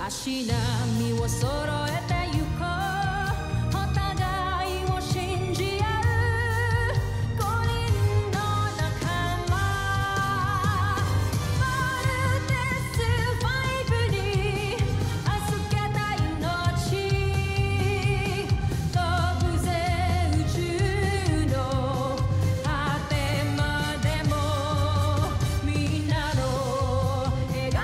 足並みを揃えてゆこうお互いを信じ合う五人の仲間まるでスファイブに預けた命飛ぶぜ宇宙の果てまでもみんなの笑顔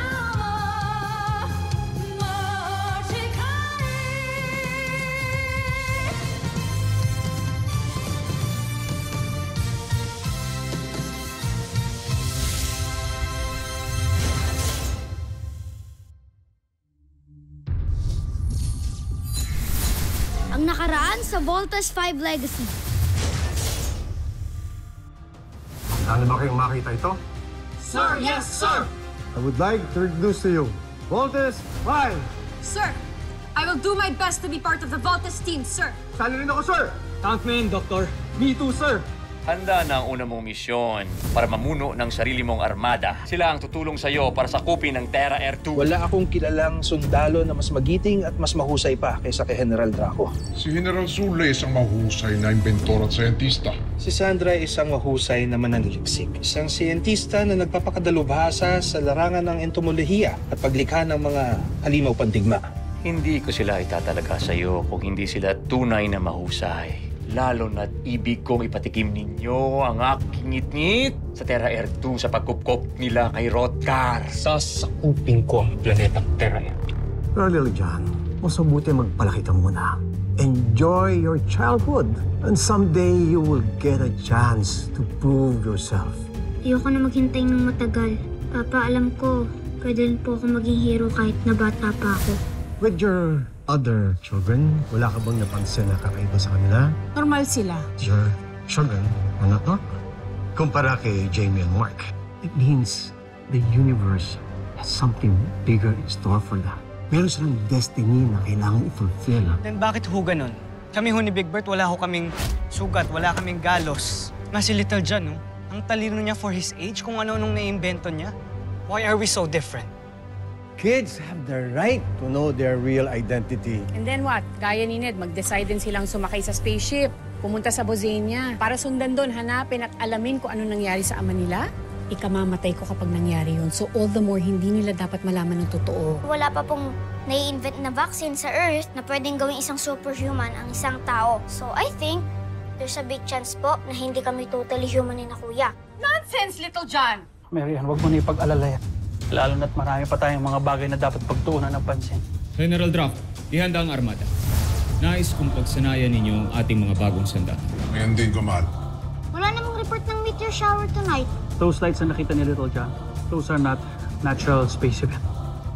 Ang nakaraan sa Voltes 5 Legacy. Handa na ba kayong makita ito? Sir, yes, sir! I would like to introduce to you, Voltes 5! Sir, I will do my best to be part of the Voltes team, sir. Sali rin ako, sir! Tankman, Doctor. Me too, sir. Handa na ang una mong misyon para mamuno ng sarili mong armada. Sila ang tutulong sa iyo para sakupin ng Terra Air 2. Wala akong kilalang sundalo na mas magiting at mas mahusay pa kaysa kay General Draco. Si General Zule isang mahusay na inventor at siyentista. Si Sandra isang mahusay na mananaliksik. Isang siyentista na nagpapakadalubhasa sa larangan ng entomolohiya at paglikha ng mga halimaw pandigma. Hindi ko sila itatalaga sa iyo kung hindi sila tunay na mahusay. Lalo na't ibig kong ipatikim ninyo ang aking ngit-ngit sa Terra Air 2 sa pagkupkop nila kay Rothgar. Sasakupin ko ang planetang Terra Air. Pero Lily John, mas mabuti magpalaki ka muna. Enjoy your childhood and someday you will get a chance to prove yourself. Ayoko na maghintay ng matagal. Papa, alam ko, pwede rin po ako maging hero kahit na bata pa ako. With your other children, wala ka bang napansin na kakaiba sa kanila? Normal sila. Your children are not normal. Kumpara kay Jamie and Mark, it means the universe has something bigger in store for them. Meron silang destiny na kailangan i-fulfill. Then bakit ho ganun? Kami ho ni Big Bert, wala ho kaming sugat, wala kaming galos. Nga si Little John, no? Ang talino niya for his age, kung ano-anong naiimbento niya. Why are we so different? Kids have the right to know their real identity. And then what? Gaya ni Ned, mag-decide din silang sumakay sa spaceship, pumunta sa Bosenia, para sundan doon, hanapin at alamin kung ano nangyari sa ama nila. Ikamamatay ko kapag nangyari yun. So all the more, hindi nila dapat malaman ng totoo. Wala pa pong nai-invent na vaccine sa Earth na pwedeng gawing isang superhuman ang isang tao. So I think there's a big chance po na hindi kami totally human ni na kuya. Nonsense, Little John! Marian, huwag mo na ipag-alala yan. Lalo na't marami pa tayong mga bagay na dapat pagtuunan ng pansin. General Draco, ihanda ang armada. Nais kong pagsanayan ninyo ang ating mga bagong sandata. Ngayon din, Kamal. Wala namang report ng meteor shower tonight. Those lights na nakita ni Little John, those are not natural space events.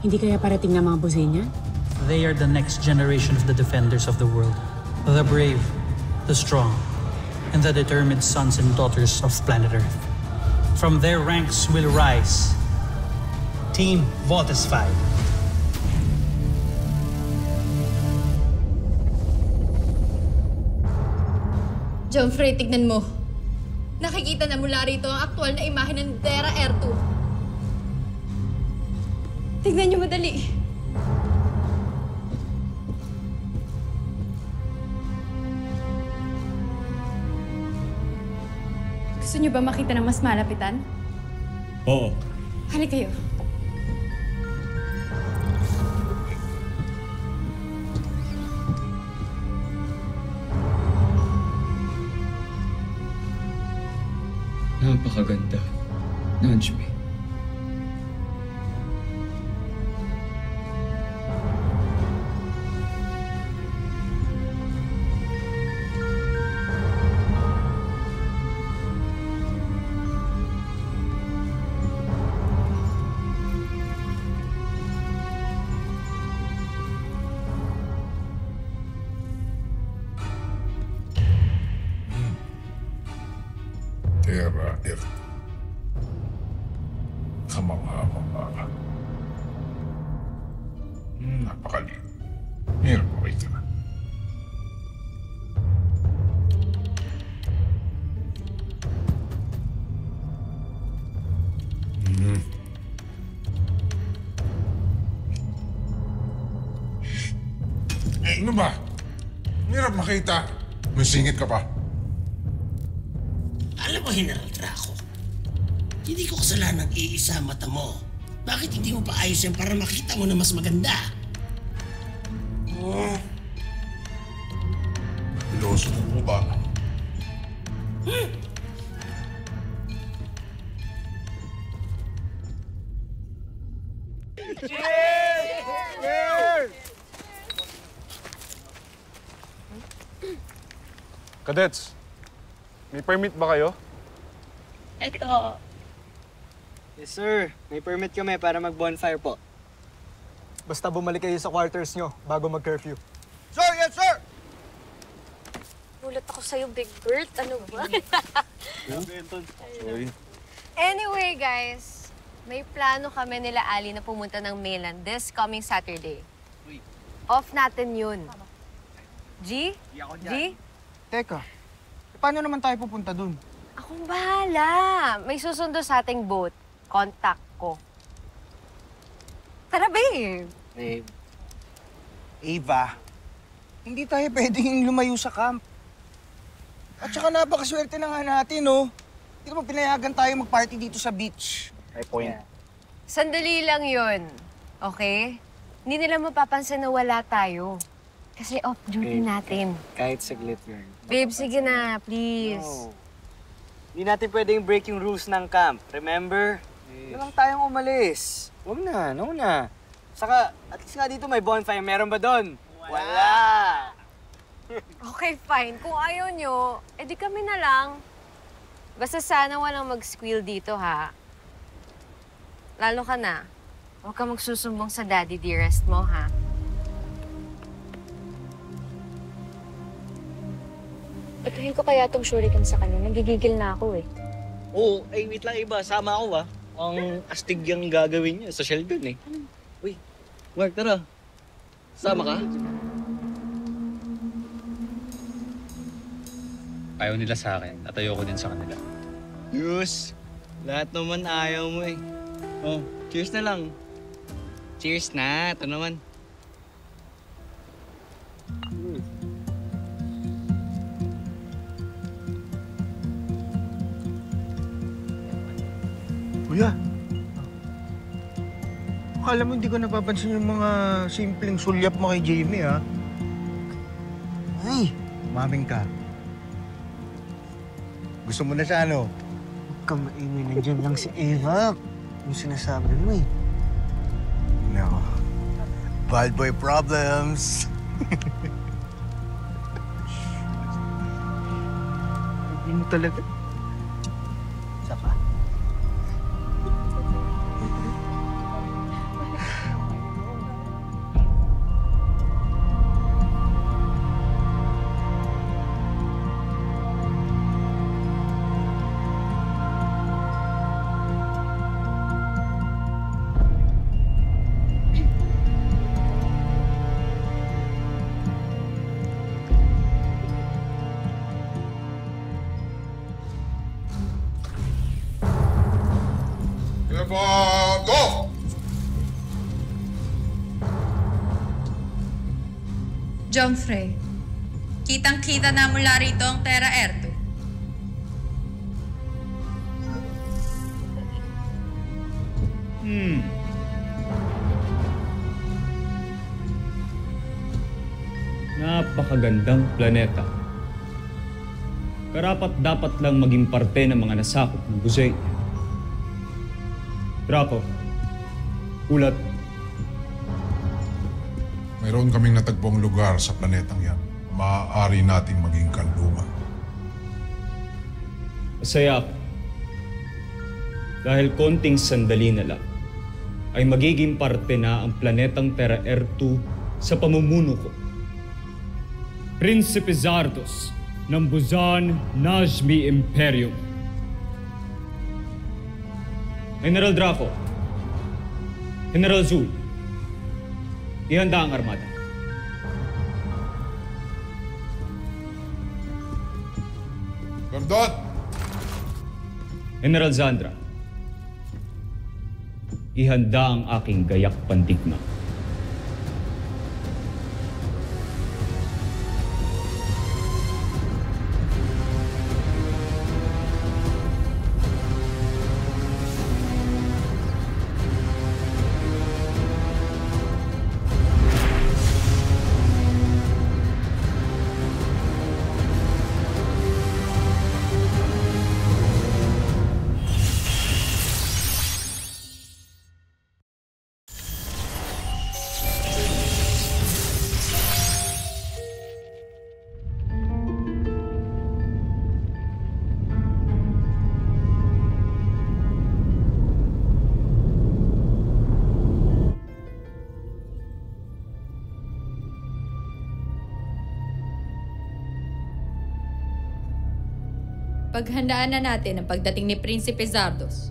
Hindi kaya parating ng mga Bosenia? They are the next generation of the defenders of the world. The brave, the strong, and the determined sons and daughters of planet Earth. From their ranks will rise Team Voltes 5. John Frey, tignan mo. Nakikita na mula rito ang aktual na imahe ng Terra Air 2. Tignan niyo madali. Gusto niyo ba makita ng mas malapitan? Oo. Halika kayo. Napakaganda, Najmi. Terra Air. Kamangha-mangha. Napakaliw. Hirap makita na. Ano ba? Hirap makita. May singit ka pa. Alam mo, General Draco, hindi ko kasalanan iisa ang mata mo. Bakit hindi mo pa ayos yan para makita mo na mas maganda? Oh. Piloso mo ba? Cadets, may permit ba kayo? Eto. Yes, sir. May permit kami para mag-bonfire po. Basta bumalik kayo sa quarters nyo bago mag-curfew. Sir, yes, sir! Gulat ako sa'yo, Big Bert. Ano ba? Sorry. Anyway, guys, may plano kami nila Ali na pumunta ng mainland this coming Saturday. Off natin yun. G? G? Teka, paano naman tayo pupunta dun? Akong bahala. May susundo sa ating boat. Contact ko. Tara, babe. Babe. Ava, hindi tayo pwedeng lumayo sa camp. At saka napakaswerte na nga natin, no? Hindi naman pinayagan tayo mag-party dito sa beach. May point. Sandali lang yun. Okay? Hindi nila mapapansin na wala tayo. Kasi off-duty natin. Kahit saglit yun. Babe, sige na, please. No. Hindi natin pwedeng break yung rules ng camp. Remember? Yes. Lang tayong umalis. Huwag na, no na. Saka, at least nga dito may bonfire. Meron ba doon? Wala! Okay, fine. Kung ayaw nyo, edi kami na lang. Basta sana walang mag-squeal dito, ha? Lalo ka na. Huwag ka magsusumbong sa daddy dearest mo, ha? Patuhin ko kaya itong shuriken sa kanya. Nagigigil na ako, eh. Oo, ay wait lang iba. Sama ako, ah. Ang astig yung gagawin niya. Social dun, eh. Uy, Mark, tara. Sama ka? Ayaw nila sa akin at ayoko din sa kanila. Yus, lahat naman ayaw mo, eh. Oh, cheers na lang. Cheers na. Ito naman. Kuya, akala mo hindi ko napapansin yung mga simpleng sulyap mo kay Jamie, ha? Ay, maming ka. Gusto mo na siya, ano? Huwag ka maingay, nandiyan lang si Eva. Yung sinasabi mo, eh. No. Bad boy problems. Hindi mo talaga. Saka. Go! Jomfrey, kitang-kita na mula rito ang Terra Erdo. Napakagandang planeta. Karapat-dapat lang maging parte ng mga nasakop ng Buzay. Draco, ulat. Mayroon kaming natagpong lugar sa planetang yan. Maaari nating maging kanlungan. Masaya ako. Dahil konting sandali na lang, ay magiging parte na ang planetang Terra R2 sa pamumuno ko. Prinsipe Zardos ng Buzan Najmi Imperium. General Draco, General Zul, ihanda ang armada. Gordon! General Zandra, ihanda ang aking gayak pandigma. Paghandaan na natin ang pagdating ni Prinsipe Zardos.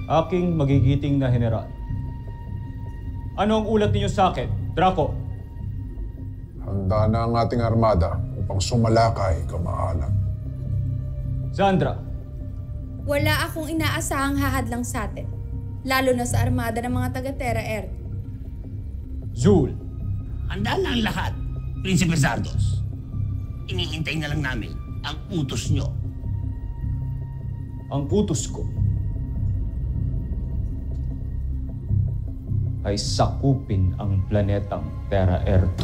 Aking magigiting na general. Ano ang ulat ninyo sa akin, Draco? Handa na ang ating armada upang sumalakay kamaalam. Zandra. Wala akong inaasahang hahadlang sa atin. Lalo na sa armada ng mga taga-Terra Earth. Zul. Handa na ang lahat, Prinsipe Zardos. Iniintay na lang namin ang utos nyo. Ang utos ko ay sakupin ang planetang Terra Earth.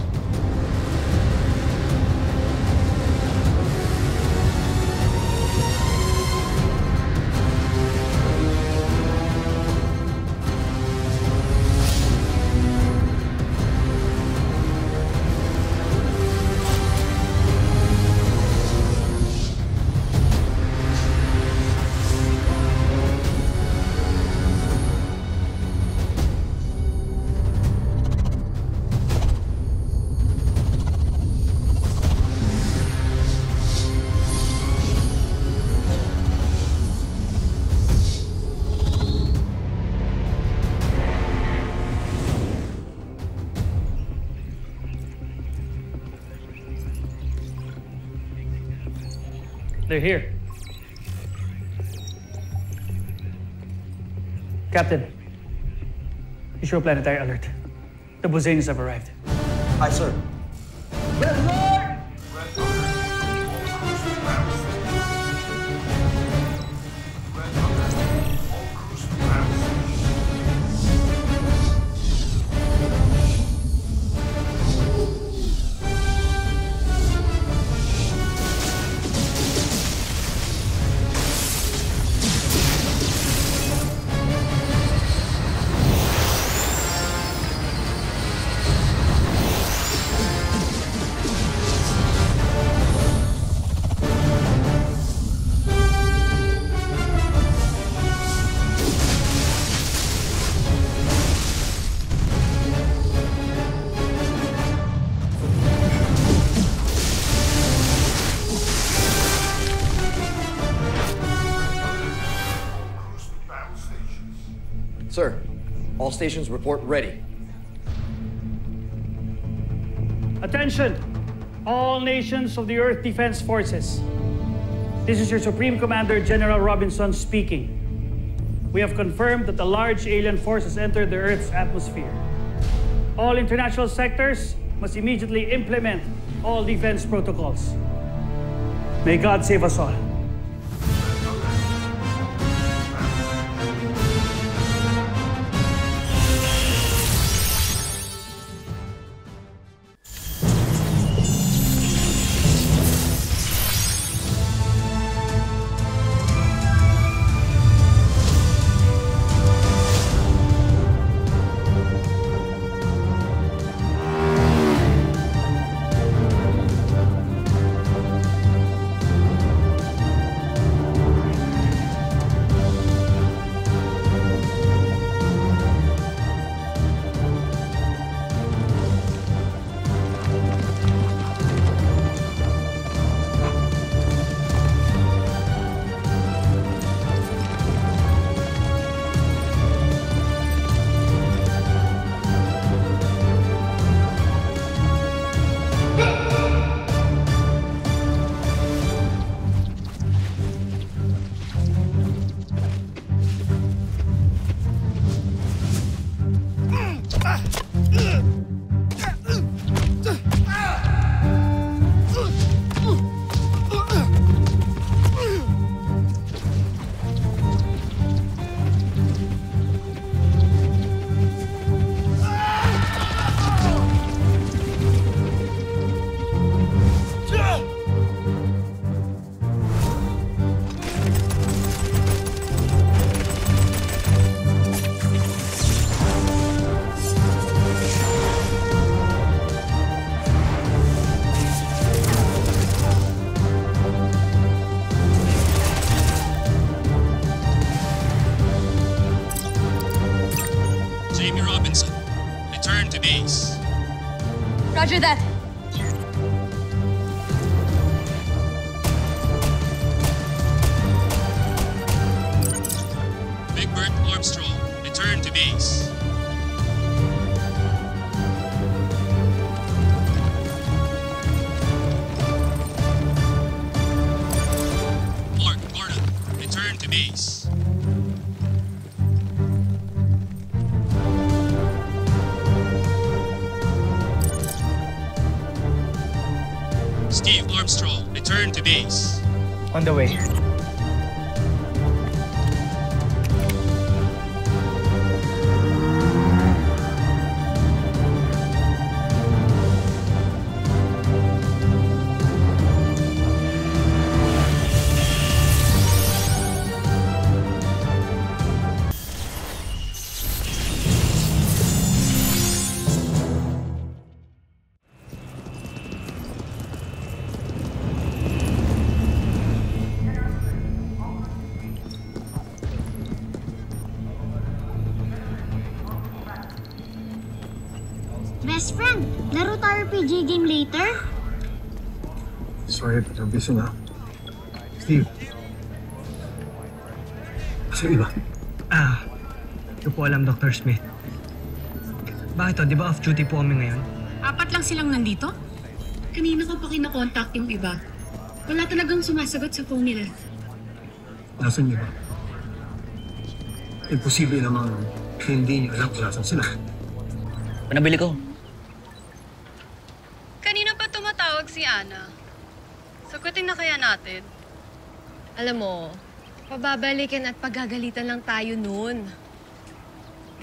They're here. Captain, issue a planetary alert. The Bozanians have arrived. Aye, sir. Sir, all stations report ready. Attention, all nations of the Earth Defense Forces. This is your Supreme Commander, General Robinson speaking. We have confirmed that a large alien force has entered the Earth's atmosphere. All international sectors must immediately implement all defense protocols. May God save us all. Jamie Robinson, return to base. Roger that. Big Bert Armstrong, return to base. Mark Gordon, return to base. Steve Armstrong, return to base. On the way. Best friend, laro tayo PG game later? Sorry, pero busy na. Steve. Sa iba. Ito po alam, Dr. Smith. Bakit to? Di ba off-duty po kami ngayon? 4 lang silang nandito? Kanina ko pa kinakontakt yung iba. Wala talagang sumasagot sa phone nila. Nasaan niyo ba? Imposible namang hindi niyo alam kung nasan sila. Panabili ko. Kanina pa tumatawag si Ana. Sagutin na kaya natin? Alam mo, pababalikan at pagagalitan lang tayo nun.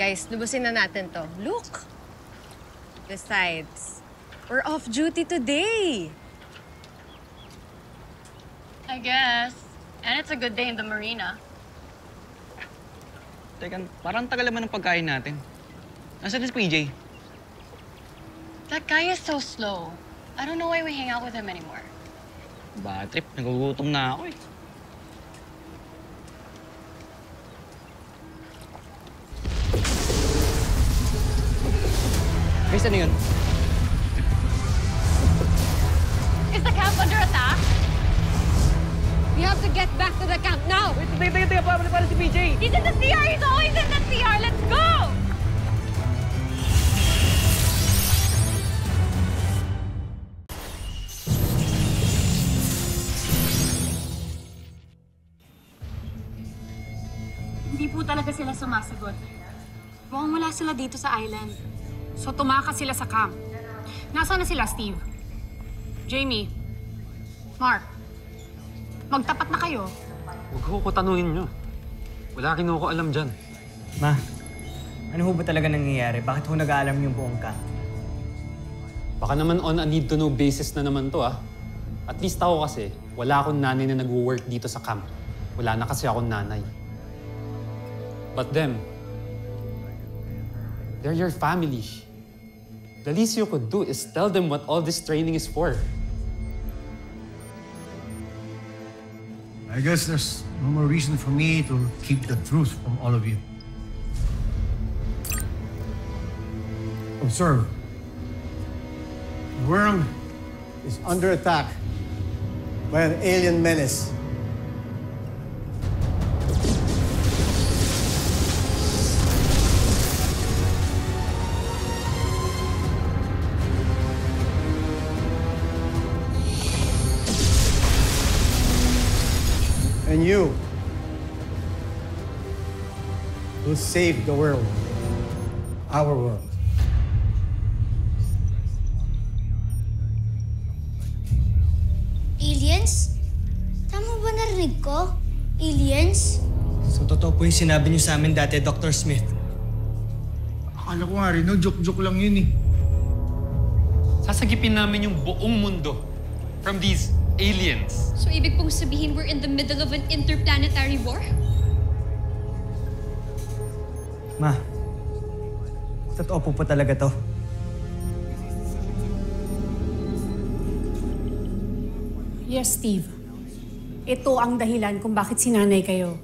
Guys, lubusin na natin to. Look! Besides, we're off duty today. I guess. And it's a good day in the marina. Teka, parang tagal naman ng pagkain natin. Nasaan si PJ? That guy is so slow. I don't know why we hang out with him anymore. Bad trip, nagugutom na ako eh. Guys, ano yun? Is the camp under attack? We have to get back to the camp now! Wait, para si PJ! He's in the CR! He's always in the CR! Let's go! Hindi po talaga sila sumasagot. Mukhang wala sila dito sa island. So tumakas sila sa camp. Nasaan na sila, Steve? Jamie? Mark? Magtapat na kayo. Huwag ko tanungin nyo. Wala rin ako alam dyan. Ma, ano ho ba talaga nangyayari? Bakit ho nag-aalam yung buong camp? Baka naman on a need-to-know basis na naman to, ah. At least ako kasi, wala akong nanay na nag-work dito sa camp. Wala na kasi akong nanay. But them, they're your family. The least you could do is tell them what all this training is for. I guess there's no more reason for me to keep the truth from all of you. Observe. The world is under attack by an alien menace. And you will save the world, our world. Aliens? Tama ba narinig ko? Aliens? So totoo po yung sinabi niyo sa amin dati, Dr. Smith. Akala ko nga rin, no? Joke-joke lang yun eh. Sasagipin namin yung buong mundo from these aliens. So ibig pong sabihin we're in the middle of an interplanetary war? Ma, totoo po talaga to. Yes, Steve. Ito ang dahilan kung bakit sinanay kayo.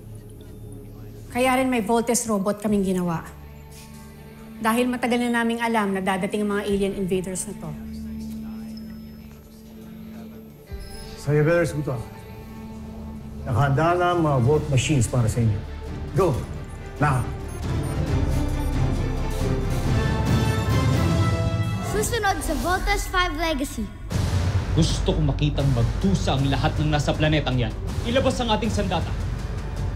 Kaya rin may Voltes robot kaming ginawa. Dahil matagal na naming alam na dadating ang mga alien invaders na to. Saya better suit up. Nakahanda na ang mga vote machines para sa inyo. Go! Now! Susunod sa Voltes 5 Legacy. Gusto kong makitang magtusa ang lahat ng nasa planetang yan. Ilabas ang ating sandata.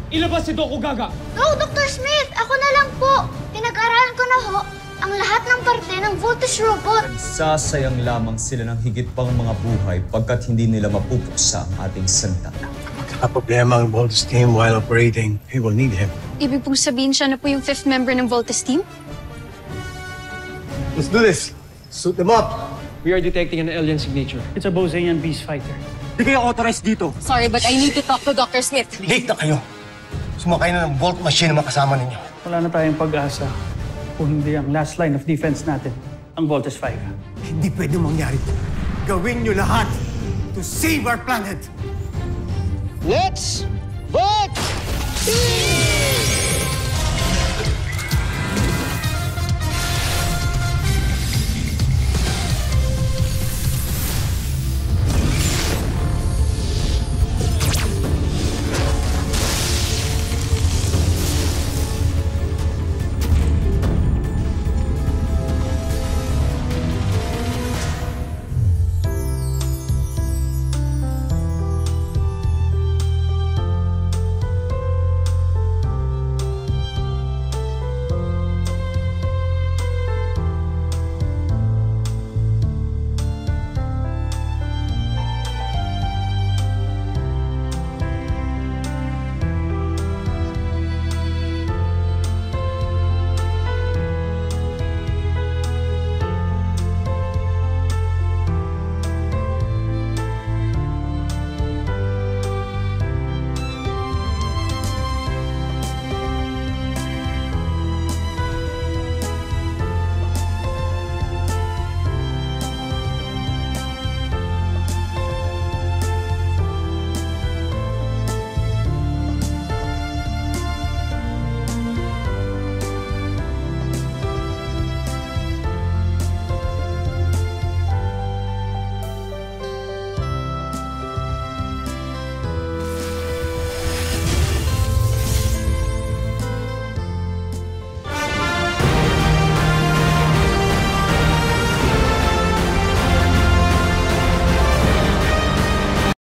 Ilabas si Doku Gaga! No, Dr. Smith! Ako na lang po! Pinag-aralan ko na ho ang lahat ng parte ng Voltes robot. Sasayang lamang sila ng higit pang mga buhay pagkat hindi nila mapupuksa ang ating sandata. Ang problema ang Voltes team while operating, we will need him. Ibig pong sabihin siya na po yung 5th member ng Voltes team? Let's do this. Suit them up. We are detecting an alien signature. It's a Bosanian beast fighter. Hindi kayo authorized dito. Sorry, but I need to talk to Dr. Smith. Late na kayo. Sumakay na ng Volt machine na makasama ninyo. Wala na tayong pag-asa kung hindi ang last line of defense natin, ang Voltes 5. Hindi pwede mangyari ito. Gawin nyo lahat to save our planet. Let's vote!